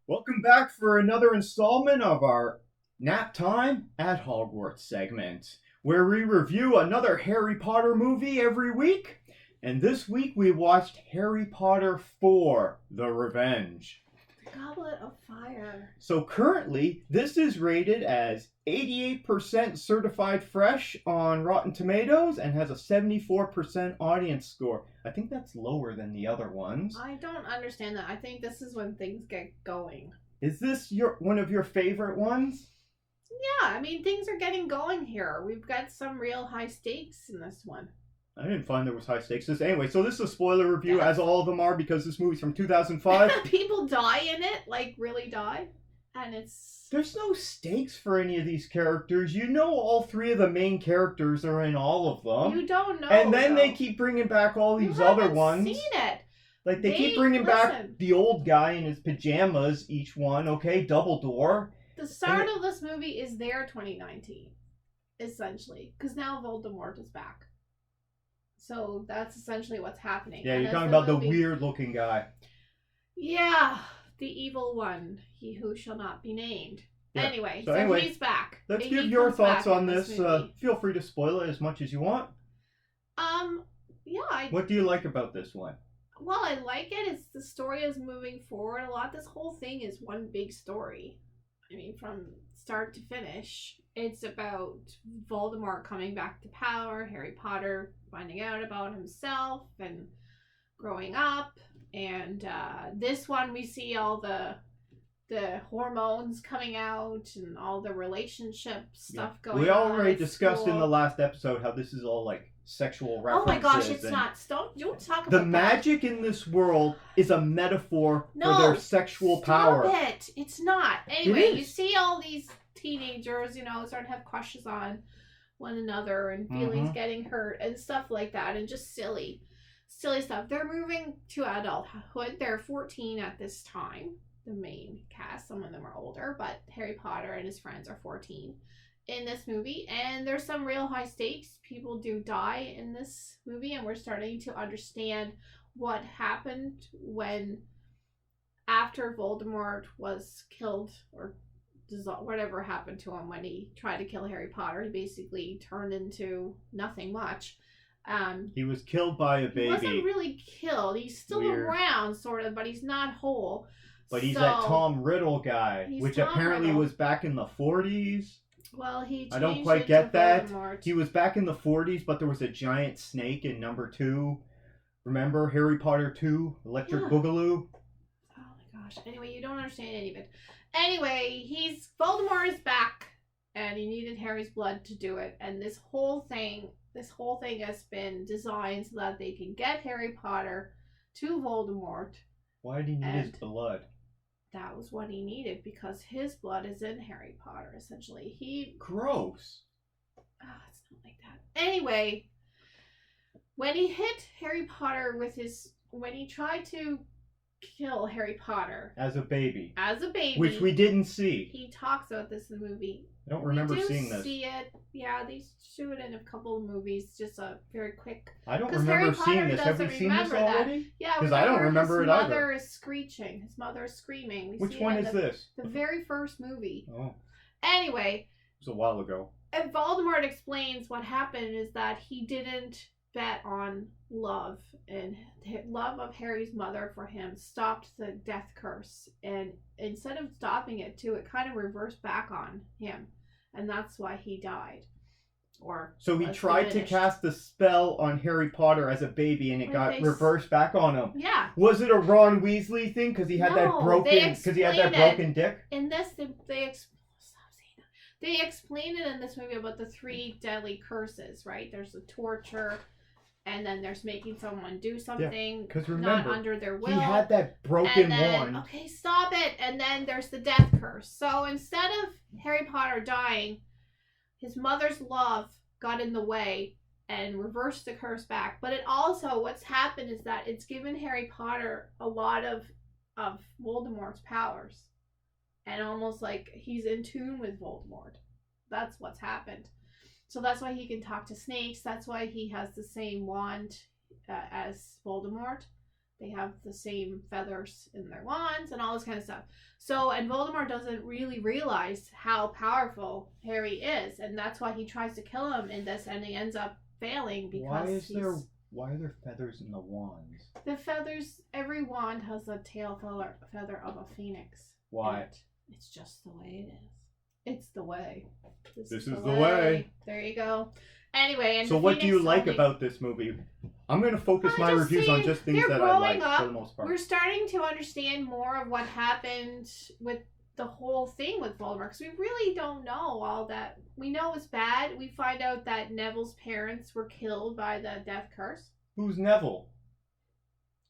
Welcome back for another installment of our Nap Time at Hogwarts segment, where we review another Harry Potter movie every week. And this week we watched Harry Potter 4: The Revenge. Goblet of Fire. So currently, this is rated as 88% certified fresh on Rotten Tomatoes and has a 74% audience score. I think that's lower than the other ones. I don't understand that. I think this is when things get going. Is this one of your favorite ones? Yeah, I mean, things are getting going here. We've got some real high stakes in this one. I didn't find there was high stakes. Anyway, so this is a spoiler review, as all of them are, because this movie's from 2005. People die in it, like really die, and it's... There's no stakes for any of these characters. You know all three of the main characters are in all of them. You don't know, and then they keep bringing back all these other ones. You haven't seen it. Like, they keep bringing back the old guy in his pajamas, each one, okay? Dumbledore. The start of this movie is their 2019, essentially, because now Voldemort is back. So that's essentially what's happening. Yeah, you're talking about the weird-looking guy. Yeah, the evil one, he who shall not be named. Yeah. Anyway, he's back. Let's give your thoughts on this. Feel free to spoil it as much as you want. Yeah. What do you like about this one? Well, I like it. It's the story is moving forward a lot. This whole thing is one big story. I mean, from start to finish, it's about Voldemort coming back to power, Harry Potter finding out about himself and growing up, and this one we see all the hormones coming out and all the relationship stuff going on. We already discussed in the last episode how this is all like sexual references. Oh my gosh, it's not. Don't talk about the magic in this world is a metaphor for their sexual power. Stop it! It's not. Anyway, you see all these teenagers, start to have crushes on one another and feelings getting hurt and stuff like that, and just silly stuff. They're moving to adulthood. They're 14 at this time. The main cast, some of them are older, but Harry Potter and his friends are 14 in this movie, and there's some real high stakes. People do die in this movie, and we're starting to understand what happened after Voldemort was killed, or whatever happened to him when he tried to kill Harry Potter. He basically turned into nothing much. He was killed by a baby. He wasn't really killed. He's still around, sort of, but he's not whole. But he's that Tom Riddle guy, which apparently was back in the 40s. Well, he I don't quite get that. Voldemort. He was back in the 40s, but there was a giant snake in number 2. Remember Harry Potter 2, Electric Boogaloo? Oh my gosh. Anyway, you don't understand any of it. Anyway, Voldemort is back, and he needed Harry's blood to do it. And this whole thing has been designed so that they can get Harry Potter to Voldemort. Why did he need his blood? That was what he needed, because his blood is in Harry Potter, essentially. Gross. It's not like that. Anyway, when he hit Harry Potter when he tried to kill Harry Potter. As a baby. Which we didn't see. He talks about this in the movie. I don't remember seeing this. See it. Yeah, they show it in a couple of movies. Just a very quick. I don't remember seeing this. Have we seen this already? That. Yeah, because I don't remember it either. His mother is screeching. His mother is screaming. Which one is this? The very first movie. Oh. Anyway. It was a while ago. And Voldemort explains what happened is that he didn't bet on love, and love of Harry's mother for him stopped the death curse, and instead of stopping it too, it kind of reversed back on him, and that's why he died. So he tried to cast the spell on Harry Potter as a baby, and it got reversed back on him. Yeah. Was it a Ron Weasley thing because he had that broken dick? In this, they explain it in this movie about the 3 deadly curses, right? There's the torture, and then there's making someone do something not under their will. He had that broken wand. Okay, stop it. And then there's the death curse. So instead of Harry Potter dying, his mother's love got in the way and reversed the curse back. But it also, what's happened is that it's given Harry Potter a lot of Voldemort's powers. And almost like he's in tune with Voldemort. That's what's happened. So that's why he can talk to snakes. That's why he has the same wand as Voldemort. they have the same feathers in their wands and all this kind of stuff. So, and Voldemort doesn't really realize how powerful Harry is, and that's why he tries to kill him in this, and he ends up failing because why are there feathers in the wands? The feathers, every wand has a tail feather of a phoenix. Why? It's just the way it is. It's the way. This is the way. There you go. Anyway, and so what do you like about this movie? I'm going to focus my reviews on just things that I like for the most part. We're starting to understand more of what happened with the whole thing with Voldemort, because we really don't know all that. We know it's bad. We find out that Neville's parents were killed by the death curse. Who's Neville?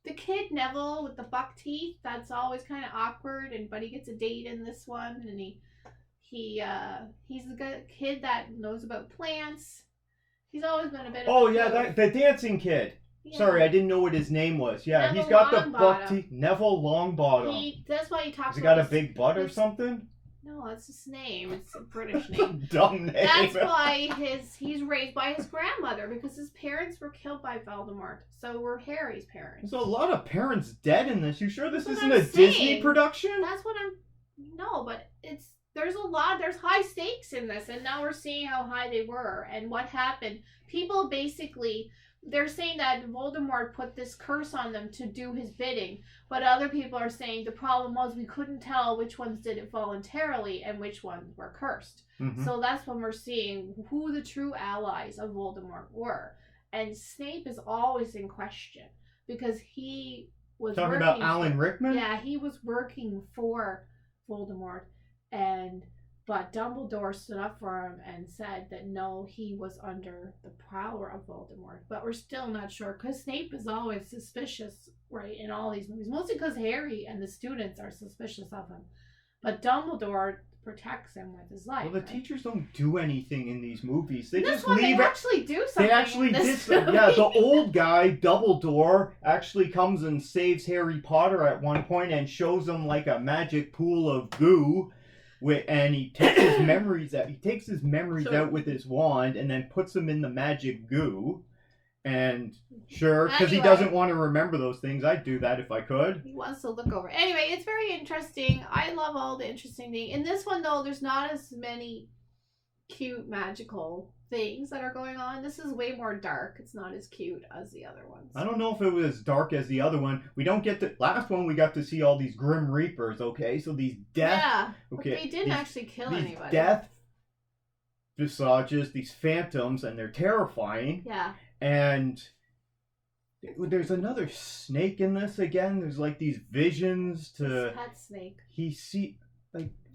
The kid Neville with the buck teeth. That's always kind of awkward, but he gets a date in this one, and he's the good kid that knows about plants. He's always been a bit of the dancing kid. Yeah. Sorry, I didn't know what his name was. Yeah, Neville he's got the buck teeth. Neville Longbottom. That's why he talks. Has he got a big butt or something? No, that's his name. It's a British name. Dumb name. That's why he's raised by his grandmother, because his parents were killed by Voldemort. So were Harry's parents. There's a lot of parents dead in this. You sure this isn't a Disney production? That's what there's high stakes in this, and now we're seeing how high they were and what happened. People basically, they're saying that Voldemort put this curse on them to do his bidding, but other people are saying the problem was we couldn't tell which ones did it voluntarily and which ones were cursed. Mm-hmm. So that's when we're seeing who the true allies of Voldemort were. And Snape is always in question because he was talking about Alan Rickman? Yeah, he was working for Voldemort, but Dumbledore stood up for him and said that no, he was under the power of Voldemort. But we're still not sure, because Snape is always suspicious, right, in all these movies. Mostly because Harry and the students are suspicious of him. But Dumbledore protects him with his life. Well, the teachers don't do anything in these movies. They just leave. They actually do something. They actually did something. Yeah, the old guy, Dumbledore, actually comes and saves Harry Potter at one point and shows him like a magic pool of goo. And he takes his memories out. He takes his memories out with his wand and then puts them in the magic goo. And because he doesn't want to remember those things. I'd do that if I could. He wants to look over. Anyway, it's very interesting. I love all the interesting things. In this one, though, there's not as many cute magical things that are going on. This is way more dark. It's not as cute as the other ones. I don't know if it was as dark as the other one. We don't get the last one. We got to see all these Grim Reapers. Okay, so these death. Yeah, okay, but they didn't actually kill anybody. Death visages, these phantoms, and they're terrifying. Yeah. And there's another snake in this again. There's like these visions to. Pet snake.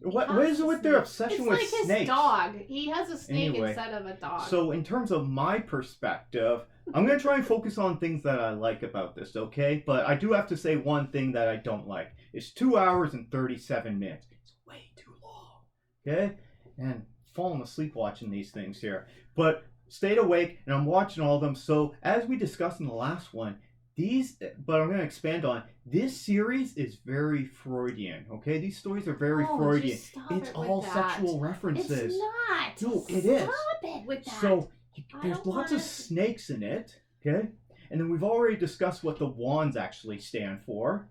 What is it with their obsession with snakes? It's like his dog. He has a snake instead of a dog. So in terms of my perspective, I'm going to try and focus on things that I like about this, okay? But I do have to say one thing that I don't like. It's 2 hours and 37 minutes. It's way too long, okay? And falling asleep watching these things here. But stayed awake, and I'm watching all of them. So as we discussed in the last one, but I'm going to expand on this series is very Freudian. Okay, these stories are very Freudian. It's all sexual references. It's not. No, it is. Stop it with that. So there's lots of snakes in it. Okay, and then we've already discussed what the wands actually stand for.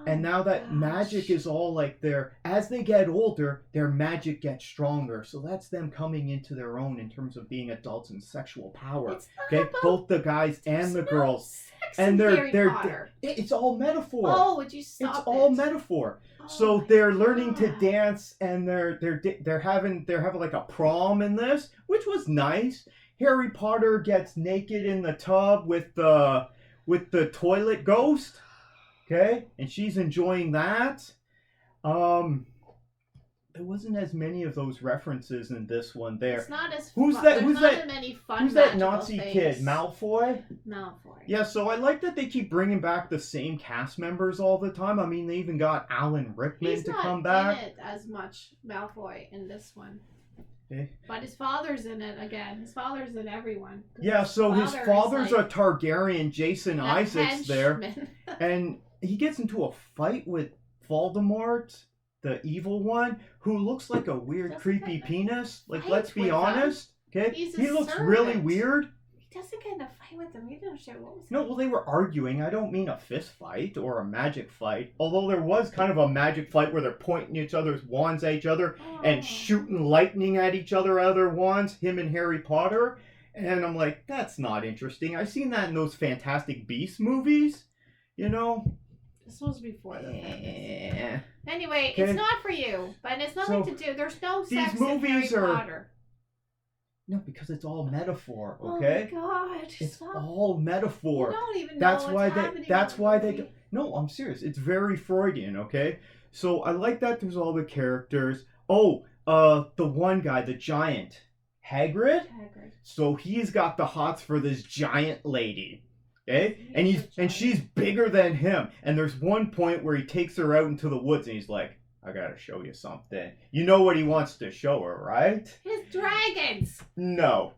And now that magic is all like as they get older, their magic gets stronger. So that's them coming into their own in terms of being adults and sexual power. Okay, both the guys and the girls. And it's all metaphor. Oh, would you stop It's all metaphor. So they're learning to dance, and they're having like a prom in this, which was nice. Harry Potter gets naked in the tub with the toilet ghost. Okay, and she's enjoying that. There wasn't as many of those references in this one. It's not as Who's fun. that? There's Who's not that? As many fun who's that Nazi kid? Malfoy. Yeah, so I like that they keep bringing back the same cast members all the time. I mean, they even got Alan Rickman to come back. He's not in it as much, Malfoy, in this one. Okay. But his father's in it again. His father's in everyone. Yeah, so his father's a Targaryen, Jason Isaacs there. And he gets into a fight with Voldemort, the evil one, who looks like a weird, creepy penis. Like, let's be honest. Okay? He looks really weird. He doesn't get in a fight with them. You don't show what was No, well, they were arguing. I don't mean a fist fight or a magic fight. Although there was kind of a magic fight where they're pointing each other's wands at each other and shooting lightning at each other out of their wands, him and Harry Potter. And I'm like, that's not interesting. I've seen that in those Fantastic Beasts movies, you know? This was before the Yeah. Anyway, Okay. it's not for you. But it's nothing to do. There's no sex These movies in Harry are... Potter. No, because it's all metaphor, okay? Oh my God. It's Stop. all metaphor. You don't even That's know why what's they. happening That's in the why they. movie. No, I'm serious. It's very Freudian. Okay, so I like that. There's all the characters. Oh, the one guy, the giant, Hagrid. So he's got the hots for this giant lady. Okay, and she's bigger than him. And there's one point where he takes her out into the woods, and he's like, "I gotta show you something." You know what he wants to show her, right? His dragons. No.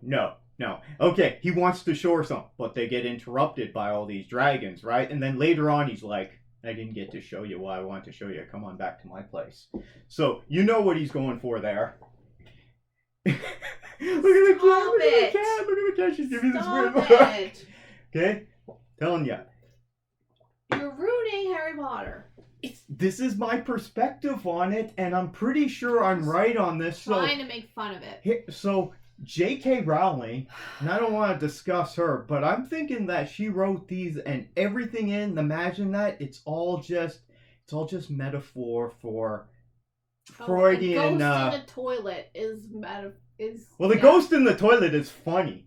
Okay, he wants to show her something, but they get interrupted by all these dragons, right? And then later on, he's like, I didn't get to show you what I wanted to show you. Come on back to my place. So, you know what he's going for there. Look at the cat, look at the cat, look at the cat. She's giving me this weird look. It. Okay? Telling you. You're ruining Harry Potter. This is my perspective on it, and I'm pretty sure I'm right on this. Trying to make fun of it. So J.K. Rowling, and I don't want to discuss her, but I'm thinking that she wrote these and everything in Imagine That it's all just metaphor for Freudian. The ghost in the toilet is well, the ghost in the toilet is funny.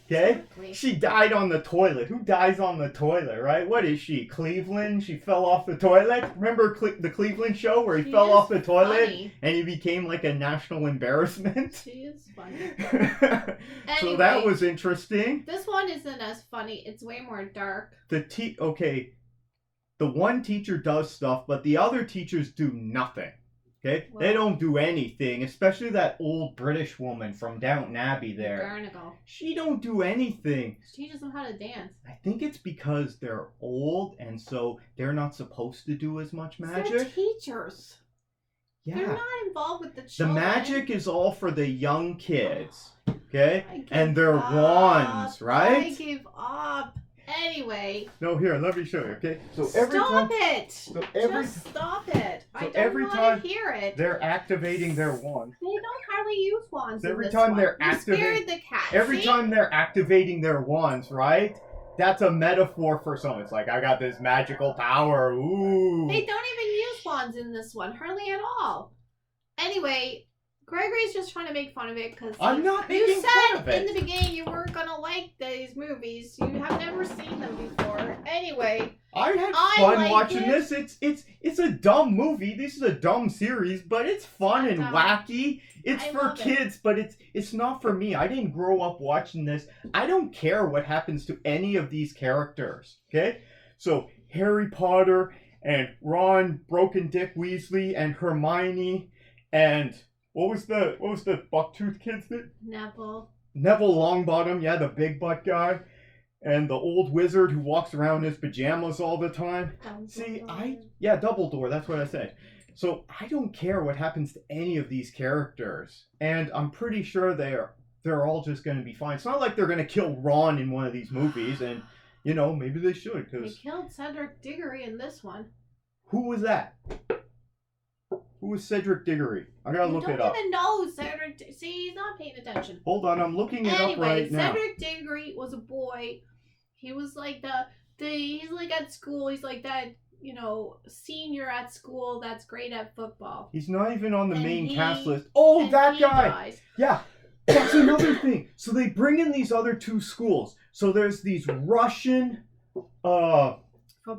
Okay? Exactly. She died on the toilet. Who dies on the toilet, right? What is she? Cleveland? She fell off the toilet? Remember the Cleveland show where he fell off the toilet and he became like a national embarrassment? She is funny. So that was interesting. This one isn't as funny. It's way more dark. Okay. The one teacher does stuff, but the other teachers do nothing. Okay? Well, they don't do anything, especially that old British woman from Downton Abbey there. Garnagle. She don't do anything. She teaches them how to dance. I think it's because they're old and so they're not supposed to do as much magic. They're teachers. Yeah. They're not involved with the The children. magic is all for the young kids. Okay? And their wands, right? I give up. Anyway. No, here, let me show you, okay? So every Stop time, it! So every, Just stop it. So I don't every want time to hear it. they're activating their wand. They don't hardly use wands. Every in this time one. they're You scared the cat. Every See? time they're activating their wands, right? That's a metaphor for something. It's like, I got this magical power. Ooh. They don't even use wands in this one, hardly at all. Anyway, Gregory's just trying to make fun of it because I'm not making you fun said of it. in the beginning you weren't gonna like these movies. You have never seen them before. Anyway, I had fun like watching it. this. It's a dumb movie. This is a dumb series, but it's fun and dumb. wacky. It's I for love it. kids, but it's not for me. I didn't grow up watching this. I don't care what happens to any of these characters. Okay? So Harry Potter and Ron, Broken Dick Weasley, and Hermione, and what was the bucktooth kid's name? Neville Longbottom, yeah, the big butt guy. And the old wizard who walks around in his pajamas all the time. See, Dumbledore, that's what I said. So I don't care what happens to any of these characters. And I'm pretty sure they're all just going to be fine. It's not like they're going to kill Ron in one of these movies. And, you know, maybe they should. They Cause killed Cedric Diggory in this one. who was that? Who was Cedric Diggory? I gotta look it up. You don't even know Cedric. See, he's not paying attention. Hold on, I'm looking it up right now. Cedric Diggory was a boy. He was like he's like at school. He's like that, you know, senior at school that's great at football. He's not even on the And main he- cast list. Oh, and that he guy! dies. Yeah, that's another thing. So they bring in these other two schools. So there's these Russian, From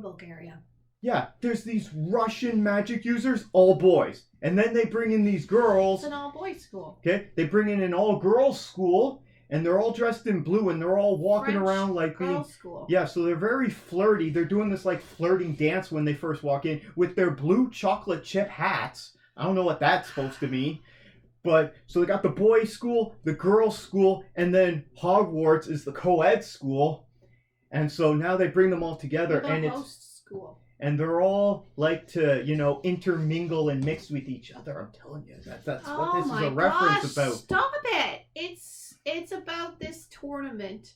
Bulgaria. yeah, there's these Russian magic users, all boys. And then they bring in these girls. It's an all-boys school. Okay, they bring in an all-girls school, and they're all dressed in blue, and they're all walking French around like being... girls' school. Yeah, so they're very flirty. They're doing this like flirting dance when they first walk in with their blue chocolate chip hats. I don't know what that's supposed to mean. But, so they got the boys' school, the girls' school, and then Hogwarts is the co-ed school. And so now they bring them all together, and it's... host school. And they're all like to, you know, intermingle and mix with each other. I'm telling you, that's what this is a reference about. Stop it! It's It's about this tournament,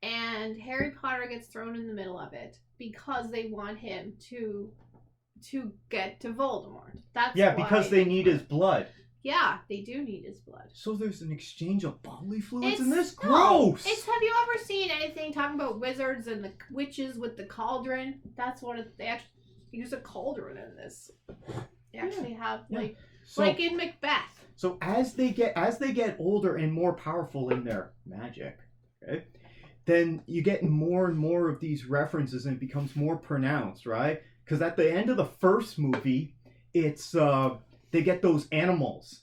and Harry Potter gets thrown in the middle of it because they want him to get to Voldemort. That's why because they need his blood. Yeah, they do need his blood. So there's an exchange of bodily fluids in this? No, Gross! have you ever seen anything talking about wizards and the witches with the cauldron? That's what they actually use a cauldron in this. They actually have like in Macbeth. So as they get older and more powerful in their magic, okay, then you get more and more of these references and it becomes more pronounced, right? Because at the end of the first movie, it's they get those animals.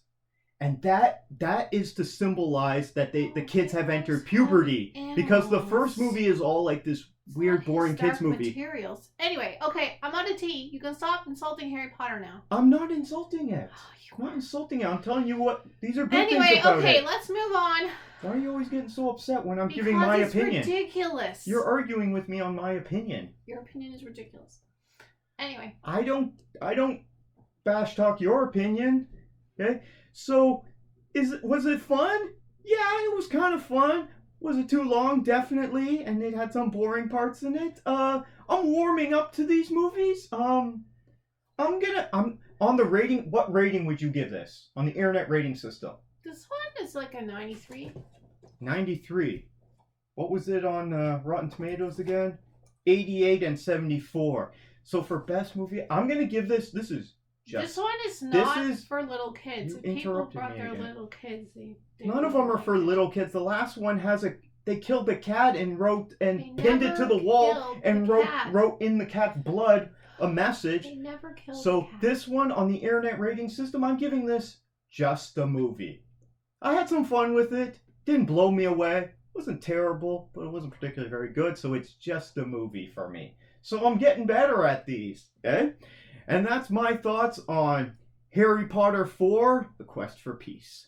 And that is to symbolize that the kids have entered puberty. Because the first movie is all like this weird, boring kids movie. Materials. Anyway, okay, I'm on a tea. You can stop insulting Harry Potter now. I'm not insulting it. I'm not insulting it. I'm telling you what, these are good things about it. Anyway, okay, let's move on. Why are you always getting so upset when I'm giving my opinion? Because it's ridiculous. You're arguing with me on my opinion. Your opinion is ridiculous. Anyway. I don't bash talk your opinion. Okay? So, was it fun? Yeah, it was kind of fun. Was it too long? Definitely. And it had some boring parts in it. I'm warming up to these movies. I'm on the rating. What rating would you give this on the internet rating system? This one is like a 93. 93. What was it on Rotten Tomatoes again? 88 and 74. So for best movie, I'm gonna give this. This one is not for little kids. If people brought their little kids, none of them are for little kids. The last one has they killed the cat and pinned it to the wall and wrote in the cat's blood a message. They never killed the cat. This one on the internet rating system, I'm giving this just a movie. I had some fun with it. Didn't blow me away. It wasn't terrible, but it wasn't particularly very good. So it's just a movie for me. So I'm getting better at these. Okay? And that's my thoughts on Harry Potter 4, The Quest for Peace.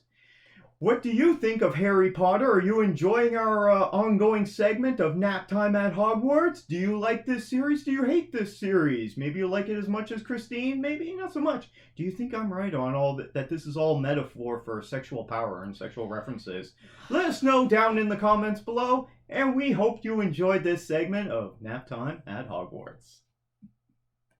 What do you think of Harry Potter? Are you enjoying our ongoing segment of Nap Time at Hogwarts? Do you like this series? Do you hate this series? Maybe you like it as much as Christine? Maybe not so much. Do you think I'm right on all that this is all metaphor for sexual power and sexual references? Let us know down in the comments below, and we hope you enjoyed this segment of Nap Time at Hogwarts.